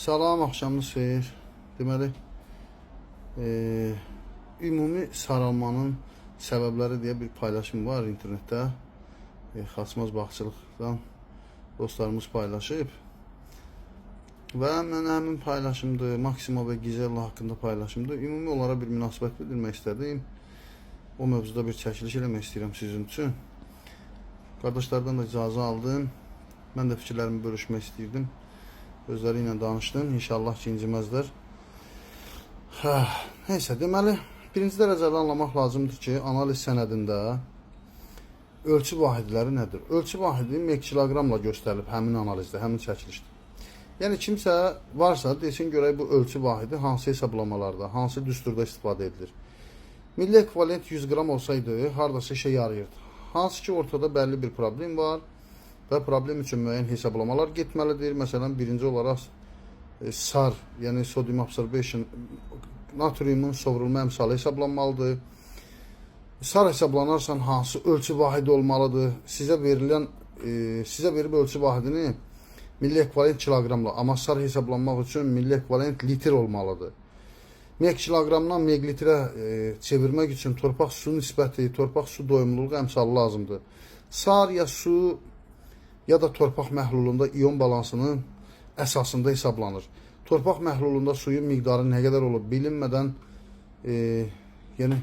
Salam, axşamınız xeyir. Deməli, ümumi saralmanın səbəbləri deyə bir paylaşım var internetdə. Xaçmaz Bağçılıqdan dostlarımız paylaşıb. Və mən həmin paylaşımdır, Maksimo və Gizella haqqında paylaşımdır. Ümumi olaraq bir münasibət bildirmək istədim. O mövzuda bir çəkiliş eləmək istəyirəm sizin üçün. Qardaşlardan da icazə aldım. Mən də fikirlərimi bölüşmək istəyirdim. Özləri ilə danışdım. İnşallah ki, inciməzlər. Neysə, deməli, birinci dərəcədə anlamaq lazımdır ki, analiz sənədində ölçü vahidləri nədir? Ölçü vahidi kiloqramla göstərilib həmin analizdə, həmin çəkilişdə. Yəni, kimsə varsa, desin görək bu ölçü vahidi hansı hesablamalarda, hansı düsturda istifadə edilir. Milli ekvivalent 100 qram olsaydı, haradasa işə yarayırdı. Hansı ki, ortada bəlli bir problem var və problem üçün müəyyən hesablamalar getməlidir. Məsələn, birinci olaraq SAR, yəni Sodium Absorption, natriumun sovrulma əmsalı hesablanmalıdır. SAR hesablanarsan hansı ölçü vahidi olmalıdır? Sizə verib ölçü vahidini milli ekvivalent kiloqramla, amma SAR hesablanmaq üçün milli ekvivalent litr olmalıdır. Meg kiloqramdan meg litrə çevirmək üçün torpaq su nisbəti, torpaq su doyumluluğu əmsalı lazımdır. SAR ya su ya da torpaq məhlulunda iyon balansının əsasında hesablanır. Torpaq məhlulunda suyun miqdarı nə qədər olub bilinmədən, yəni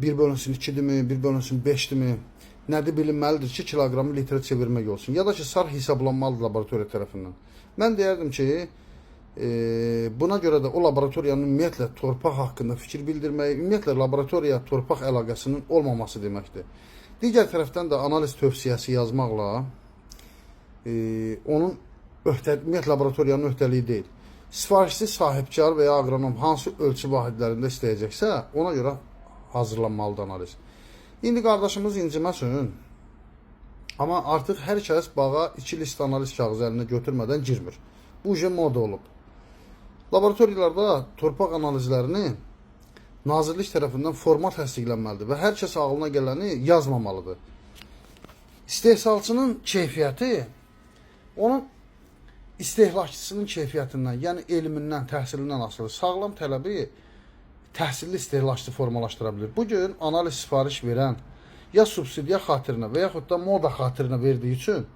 1/2-dirmi, 1/5-dirmi, nədir bilinməlidir ki, kiloqramı litrə çevirmək olsun. Ya da ki, SAR hesablanmalıdır laboratoriya tərəfindən. Mən deyərdim ki, buna görə də o laboratoriyanın ümumiyyətlə torpaq haqqında fikir bildirməyi, ümumiyyətlə laboratoriya torpaq əlaqəsinin olmaması deməkdir. Digər tərəfdən də analiz tövsiyəsi yazmaqla onun ümumiyyətlə laboratoriyanın öhdəliyi deyil. Sifarişçi sahibkar və ya aqronom hansı ölçü vahidlərində istəyəcəksə, ona görə hazırlanmalıdır analiz. İndi qardaşımız inciməsin, amma artıq hər kəs bağa 2 list analiz kağızı əlinə götürmədən girmir. Bu moda olub. Laboratoriyalarda torpaq analizlərini Nazirlik tərəfindən format təsdiqlənməlidir və hər kəs ağlına gələni yazmamalıdır. İstehsalçının keyfiyyəti onun istehlakçısının keyfiyyətindən, yəni elmindən, təhsilindən asılı. Sağlam tələbi təhsilli istehlakçı formalaşdıra bilir. Bugün analiz sifariş verən ya subsidiya xatirinə və yaxud da moda xatirinə verdiyi üçün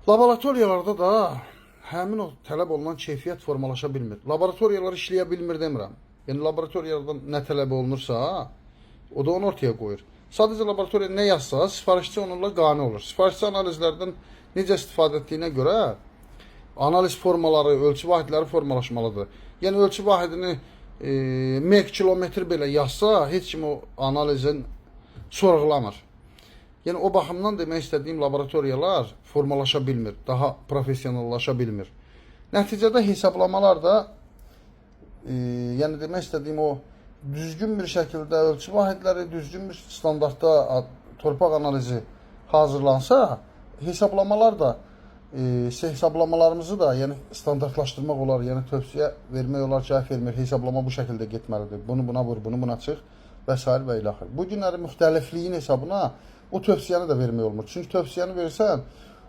laboratoriyalarda da həmin o tələb olunan keyfiyyət formalaşa bilmir. Laboratoriyalar işləyə bilmir demirəm. Yəni, laboratoriyadan nə tələb olunursa, o da onu ortaya qoyur. Sadəcə laboratoriya nə yazsa, sifarişçi onunla qane olur. Sifarişçi analizlərdən necə istifadə etdiyinə görə analiz formaları, ölçü vahidləri formalaşmalıdır. Yəni, ölçü vahidini meg kilometr belə yazsa, heç kim o analizin sorğulamır. Yəni, o baxımdan demək istədiyim laboratoriyalar formalaşa bilmir, daha professionallaşa bilmir. Nəticədə hesablamalar da yəni demək istədiyim o düzgün bir şəkildə ölçü vahidləri, düzgün bir standartda torpaq analizi hazırlansa, hesablamalar da hesablamalarımızı da yəni standartlaşdırmaq olar, yəni tövsiyə vermək olar ki, vermir, hesablama bu şəkildə getməlidir. Bunu buna vur, bunu buna çıx və s. və ilə axır. Bu günləri müxtəlifliyin hesabına o tövsiyəni də vermək olmur. Çünki tövsiyəni versən,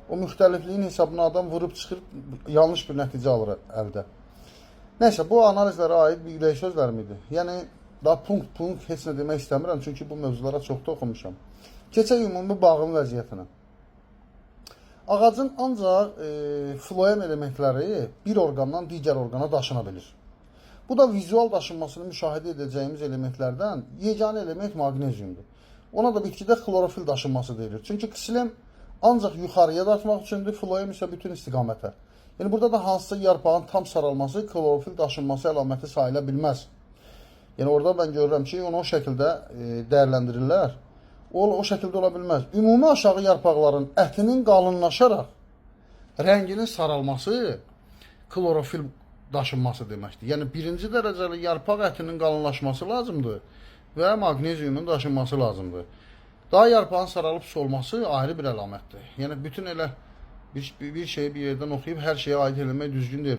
o müxtəlifliyin hesabına adam vurub çıxır, yanlış bir nəticə alır əldə. Nəysə, bu analizlərə aid bir ürək sözlərimidir. Yəni, daha punkt heç nə demək istəmirəm, çünki bu mövzulara çox da oxumuşam. Keçək ümumi bağın vəziyyətinə. Ağacın ancaq floem elementləri bir orqandan digər orqana daşına bilir. Bu da vizual daşınmasını müşahidə edəcəyimiz elementlərdən yeganə element maqneziumdur. Ona da bitkidə xlorofil daşınması deyilir. Çünki ksilem ancaq yuxarıya dartmaq üçündür, floem isə bütün istiqamətə. Yəni, burada da hansısa yarpağın tam saralması klorofil daşınması əlaməti sayıla bilməz. Yəni, orada mən görürəm ki, onu o şəkildə dəyərləndirirlər. O şəkildə ola bilməz. Ümumi aşağı yarpaqların ətinin qalınlaşaraq rənginin saralması klorofil daşınması deməkdir. Yəni, birinci dərəcəli yarpaq ətinin qalınlaşması lazımdır və maqneziumun daşınması lazımdır. Daha yarpağın saralıb solması ayrı bir əlamətdir. Yəni, bütün elə bir şeyi bir yerdən oxuyub hər şeyə aid eləmək düzgün deyil.